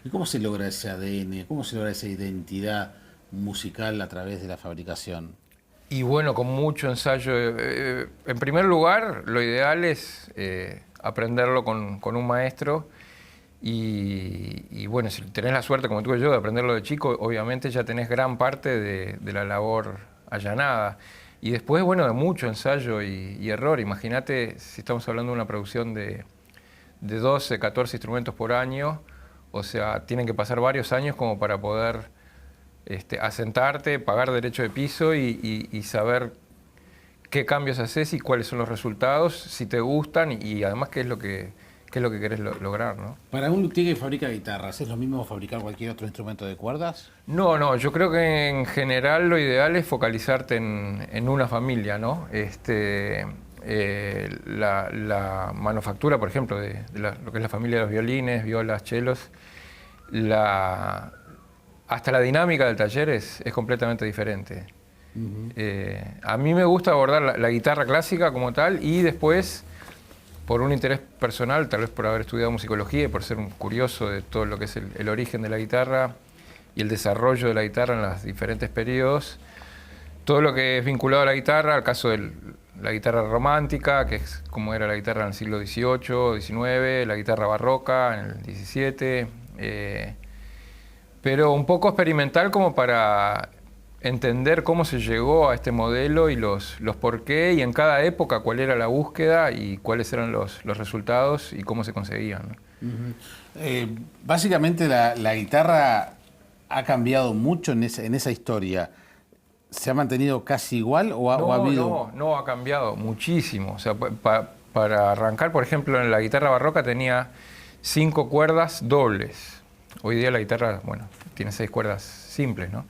¿Y cómo se logra ese ADN? ¿Cómo se logra esa identidad musical a través de la fabricación? Y bueno, con mucho ensayo. En primer lugar, lo ideal es aprenderlo con un maestro. Y bueno, si tenés la suerte, como tuve yo, de aprenderlo de chico, obviamente ya tenés gran parte de la labor allanada. Y después, bueno, de mucho ensayo y error. Imagínate si estamos hablando de una producción de 12, 14 instrumentos por año. O sea, tienen que pasar varios años como para poder asentarte, pagar derecho de piso y saber qué cambios haces y cuáles son los resultados, si te gustan y además qué es lo que querés lograr, ¿no? Para un luthier que fabrica guitarras, ¿es lo mismo fabricar cualquier otro instrumento de cuerdas? No, no, yo creo que en general lo ideal es focalizarte en una familia, ¿no? La manufactura, por ejemplo, lo que es la familia de los violines, violas, chelos, hasta la dinámica del taller es completamente diferente. A mí me gusta abordar la guitarra clásica como tal y después, por un interés personal, tal vez por haber estudiado musicología y por ser un curioso de todo lo que es el origen de la guitarra y el desarrollo de la guitarra en los diferentes periodos, todo lo que es vinculado a la guitarra, al caso de la guitarra romántica, que es como era la guitarra en el siglo XVIII, XIX, la guitarra barroca en el XVII, pero un poco experimental como para entender cómo se llegó a este modelo y los por qué, y en cada época cuál era la búsqueda y cuáles eran los resultados y cómo se conseguían, ¿no? Básicamente la guitarra ha cambiado mucho en esa historia. ¿Se ha mantenido casi igual o ha No, habido...? no ha cambiado muchísimo. O sea, para arrancar, por ejemplo, en la guitarra barroca tenía 5 cuerdas dobles. Hoy día la guitarra, bueno, tiene 6 cuerdas simples, ¿no?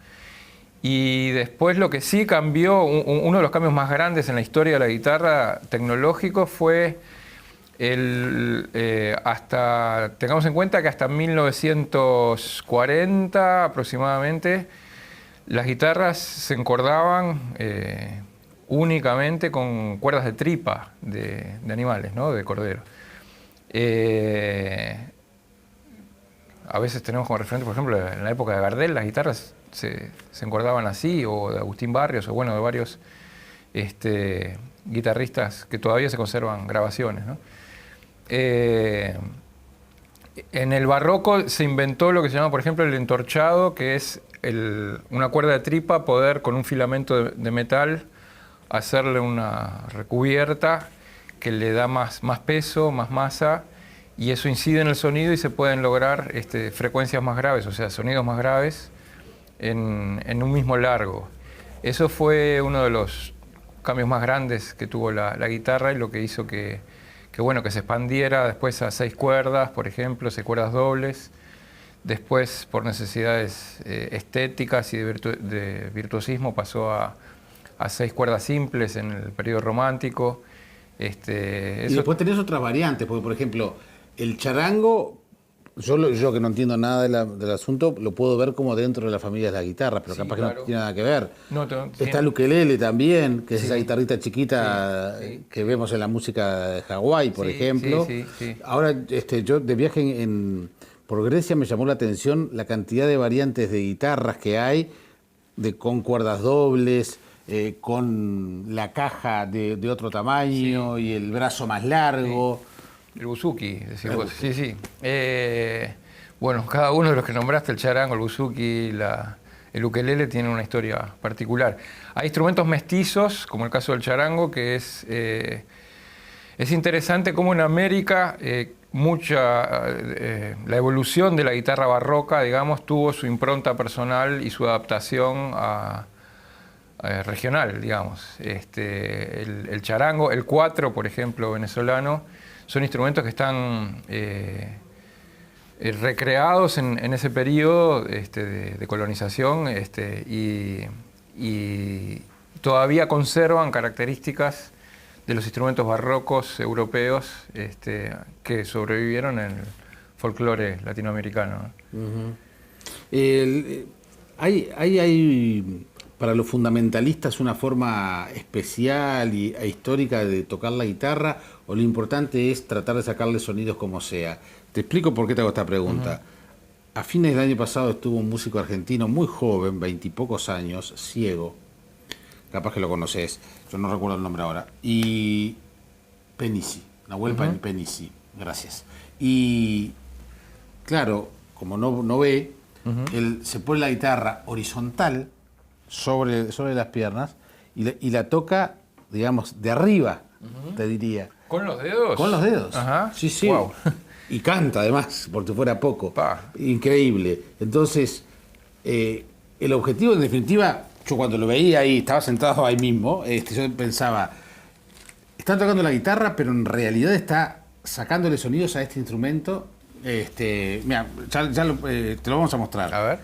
Y después lo que sí cambió, uno de los cambios más grandes en la historia de la guitarra tecnológico fue tengamos en cuenta que hasta 1940 aproximadamente, las guitarras se encordaban únicamente con cuerdas de tripa de animales, ¿no? De cordero. A veces tenemos como referente, por ejemplo, en la época de Gardel, las guitarras se encordaban así, o de Agustín Barrios, o bueno, de varios guitarristas que todavía se conservan grabaciones, ¿no? En el barroco se inventó lo que se llama, por ejemplo, el entorchado, que es una cuerda de tripa, poder con un filamento de metal hacerle una recubierta que le da más peso, más masa, y eso incide en el sonido y se pueden lograr frecuencias más graves, o sea, sonidos más graves en un mismo largo. Eso fue uno de los cambios más grandes que tuvo la guitarra y lo que hizo que bueno, que se expandiera después a 6 cuerdas, por ejemplo, 6 cuerdas dobles. Después, por necesidades estéticas y de virtuosismo, pasó a 6 cuerdas simples en el periodo romántico. Y después tenés otras variantes, porque por ejemplo, el charango, yo que no entiendo nada del asunto, lo puedo ver como dentro de la familia de las guitarras, pero Sí, capaz que claro. no tiene nada que ver. No, Está el ukelele también, que es Sí. esa guitarrita chiquita Sí, sí. que vemos en la música de Hawái, por Sí, sí, ejemplo. sí, sí. Ahora, yo de viaje por Grecia me llamó la atención la cantidad de variantes de guitarras que hay, con cuerdas dobles, con la caja de otro tamaño Sí. y el brazo más largo. El buzuki, decís El vos. buzuki. Sí, sí. Bueno, cada uno de los que nombraste, el charango, el buzuki, el ukelele, tiene una historia particular. Hay instrumentos mestizos, como el caso del charango, que es interesante cómo en América la evolución de la guitarra barroca, digamos, tuvo su impronta personal y su adaptación regional, digamos. El charango, el cuatro, por ejemplo, venezolano, son instrumentos que están recreados en ese periodo de colonización y todavía conservan características de los instrumentos barrocos europeos que sobrevivieron en el folclore latinoamericano, ¿no? Ujú. Hay para los fundamentalistas una forma especial e histórica de tocar la guitarra, o lo importante es tratar de sacarle sonidos como sea. Te explico por qué te hago esta pregunta. a fines del año pasado estuvo un músico argentino muy joven, 20 y pocos años, ciego, capaz que lo conoces, yo no recuerdo el nombre ahora, y Penici, Nahuel Penici, gracias. Y claro, como no ve, él se pone la guitarra horizontal sobre las piernas y la toca, digamos, de arriba, te diría. ¿Con los dedos? Con los dedos. Ajá. Sí, sí. Wow. Y canta además, porque fuera poco. Pa. Increíble. Entonces, el objetivo, en definitiva, yo cuando lo veía ahí, estaba sentado ahí mismo, yo pensaba, está tocando la guitarra, pero en realidad está sacándole sonidos a este instrumento. Mira, te lo vamos a mostrar. A ver.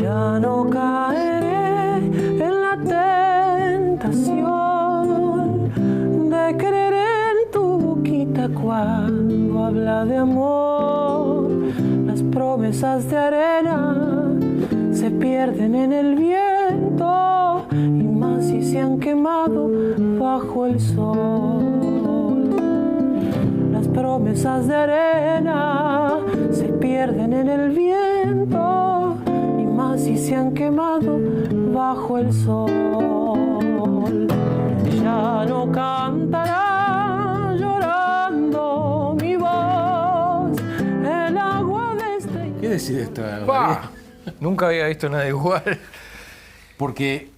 Ya no caeré en la tentación de creer en tu boquita cuando habla de amor. Las promesas de arena se pierden en el viento, y más si se han quemado bajo el sol. Las promesas de arena se pierden en el viento, más si se han quemado bajo el sol. Ya no cantará llorando mi voz el agua de este... ¿Qué decir esto? ¡Pah! Nunca había visto nada igual. Porque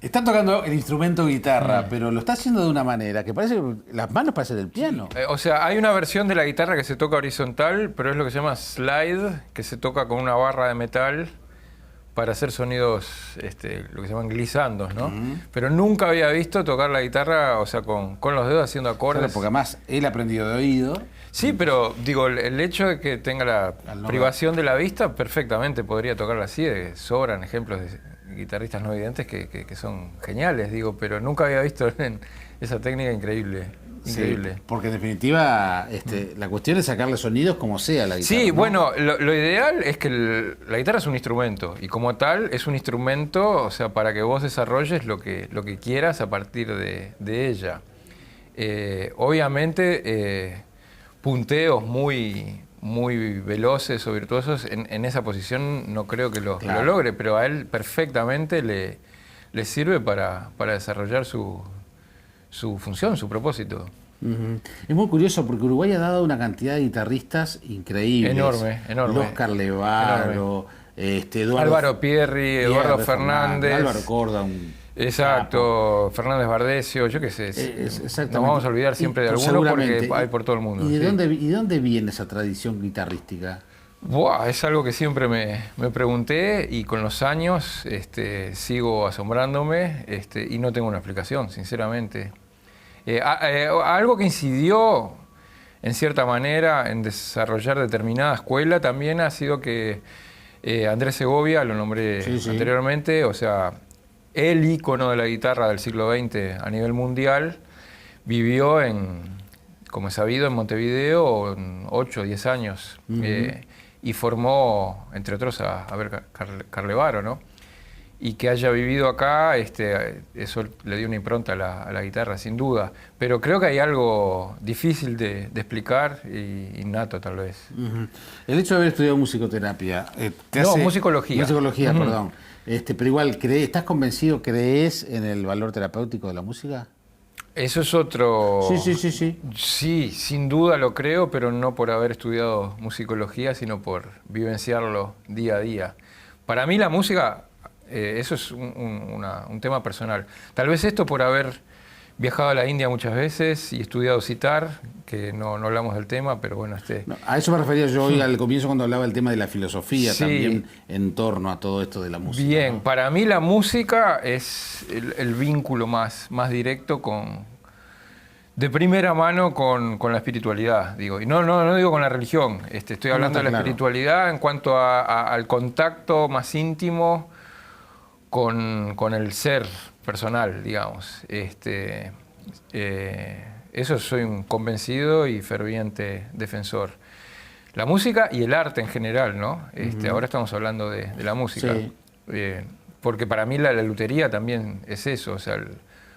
está tocando el instrumento guitarra, pero lo está haciendo de una manera que parece que las manos parecen del piano. O sea, hay una versión de la guitarra que se toca horizontal, pero es lo que se llama slide, que se toca con una barra de metal para hacer sonidos, lo que se llaman glisandos, ¿no? Pero nunca había visto tocar la guitarra, o sea, con los dedos haciendo acordes. Claro, porque además él ha aprendido de oído. Sí, pero digo, el hecho de que tenga la privación de la vista, perfectamente podría tocarla así. Sobran ejemplos de guitarristas no videntes que son geniales, digo, pero nunca había visto esa técnica increíble. Increíble. Sí, porque en definitiva la cuestión es sacarle sonidos como sea a la guitarra. Sí, ¿no? bueno, lo ideal es que la guitarra es un instrumento y como tal es un instrumento, o sea, para que vos desarrolles lo que quieras a partir de ella. Obviamente, punteos muy veloces o virtuosos en esa posición no creo que lo logre, pero a él perfectamente le sirve para desarrollar su función, su propósito. Es muy curioso porque Uruguay ha dado una cantidad de guitarristas increíbles. Enorme. Oscar Levaro, Álvaro Pierri, Eduardo Fernández. Álvaro Corda, Exacto, Fernández Bardesio, yo qué sé. Nos vamos a olvidar siempre de alguno porque hay por todo el mundo. ¿Y de dónde viene esa tradición guitarrística? Buah, es algo que siempre me pregunté y con los años sigo asombrándome y no tengo una explicación, sinceramente. Algo que incidió en cierta manera en desarrollar determinada escuela también ha sido que Andrés Segovia, lo nombré anteriormente, o sea, el ícono de la guitarra del siglo XX a nivel mundial, vivió como es sabido, en Montevideo 8 o 10 años. Y formó, entre otros, a Carlevaro, ¿no? Y que haya vivido acá, eso le dio una impronta a la guitarra, sin duda. Pero creo que hay algo difícil de explicar y innato, tal vez. El hecho de haber estudiado musicoterapia... musicología. Musicología, perdón. Pero igual, ¿estás convencido, crees en el valor terapéutico de la música? Eso es otro... Sí. Sí, sin duda lo creo, pero no por haber estudiado musicología, sino por vivenciarlo día a día. Para mí la música, eso es un tema personal. Tal vez esto por haber viajado a la India muchas veces y estudiado citar, que no hablamos del tema, pero bueno, No, a eso me refería yo hoy al comienzo cuando hablaba del tema de la filosofía, también en torno a todo esto de la música. Bien, ¿no? Para mí la música es el vínculo más directo de primera mano con la espiritualidad, digo. Y no digo con la religión, estoy hablando de la espiritualidad en cuanto al contacto más íntimo con el ser personal, digamos. Eso soy un convencido y ferviente defensor. La música y el arte en general, ¿no? Ahora estamos hablando de la música. Sí. porque para mí la lutería también es eso, o sea,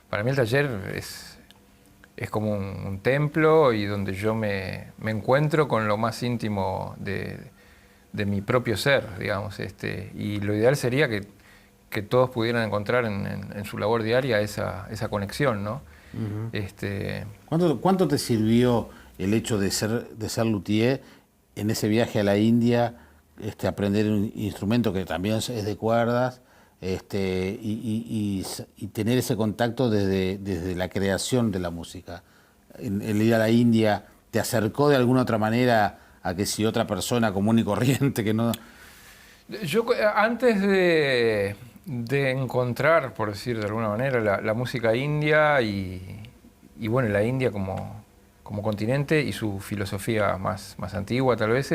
para mí el taller es como un templo y donde yo me encuentro con lo más íntimo de mi propio ser, digamos. Y lo ideal sería que todos pudieran encontrar en su labor diaria esa conexión, ¿no? ¿Cuánto te sirvió el hecho de ser luthier en ese viaje a la India, aprender un instrumento que también es de cuerdas, y tener ese contacto desde la creación de la música? El ir a la India te acercó de alguna otra manera a que si otra persona común y corriente que no... Yo antes de encontrar, por decir de alguna manera, la música india y bueno, la India como continente y su filosofía más antigua tal vez,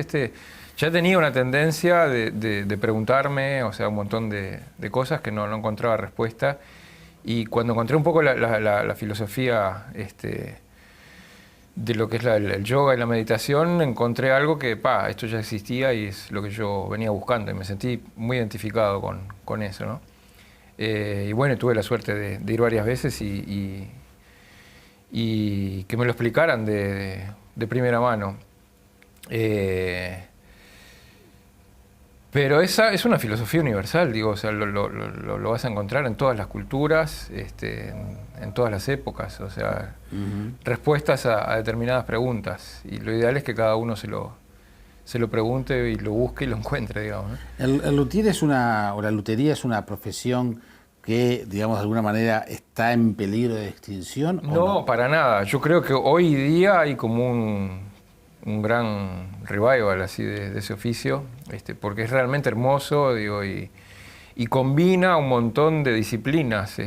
ya tenía una tendencia de preguntarme, o sea, un montón de cosas que no encontraba respuesta. Y cuando encontré un poco la filosofía de lo que es el yoga y la meditación, encontré algo que, esto ya existía y es lo que yo venía buscando y me sentí muy identificado con eso, ¿no? Y bueno, tuve la suerte de ir varias veces y que me lo explicaran de primera mano. Pero esa es una filosofía universal, digo, o sea, lo vas a encontrar en todas las culturas, en todas las épocas, o sea, respuestas a determinadas preguntas. Y lo ideal es que cada uno se lo pregunte y lo busque y lo encuentre, digamos, ¿no? El luthier o la lutería es una profesión que, digamos, de alguna manera está en peligro de extinción. No, para nada. Yo creo que hoy día hay como un gran revival así de ese oficio, porque es realmente hermoso, digo, y combina un montón de disciplinas,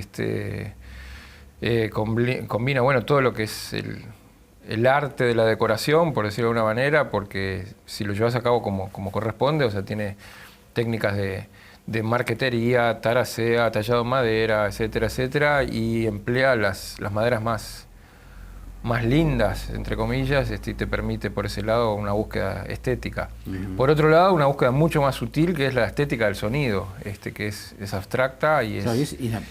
combina, bueno, todo lo que es el arte de la decoración, por decirlo de alguna manera, porque si lo llevas a cabo como corresponde, o sea, tiene técnicas de marquetería, taracea, tallado en madera, etcétera, etcétera, y emplea las maderas más lindas, entre comillas, y te permite por ese lado una búsqueda estética. Por otro lado, una búsqueda mucho más sutil, que es la estética del sonido, que es abstracta y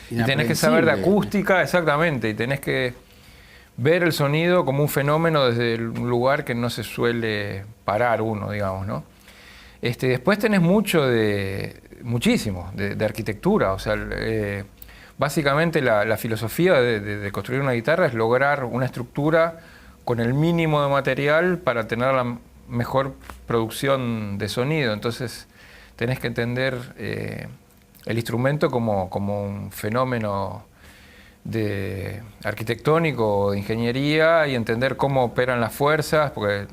y tenés que saber de acústica, exactamente, y tenés que ver el sonido como un fenómeno desde un lugar que no se suele parar uno, digamos, ¿no? Después tenés muchísimo de arquitectura, o sea, básicamente la filosofía de construir una guitarra es lograr una estructura con el mínimo de material para tener la mejor producción de sonido. Entonces tenés que entender el instrumento como un fenómeno arquitectónico o de ingeniería y entender cómo operan las fuerzas, porque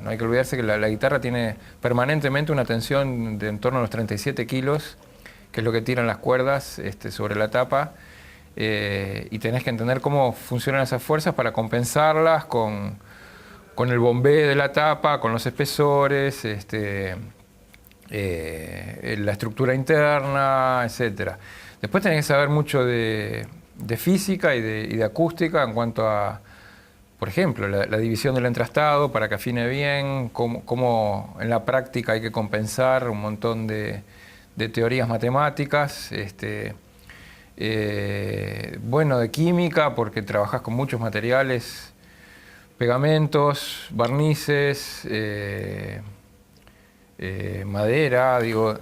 no hay que olvidarse que la guitarra tiene permanentemente una tensión de en torno a los 37 kilos, que es lo que tiran las cuerdas sobre la tapa, y tenés que entender cómo funcionan esas fuerzas para compensarlas con el bombé de la tapa, con los espesores, la estructura interna, etc. Después tenés que saber mucho de física y de acústica en cuanto a, por ejemplo, la división del entrastado para que afine bien, cómo en la práctica hay que compensar un montón de teorías matemáticas, bueno, de química, porque trabajas con muchos materiales, pegamentos, barnices, madera, digo,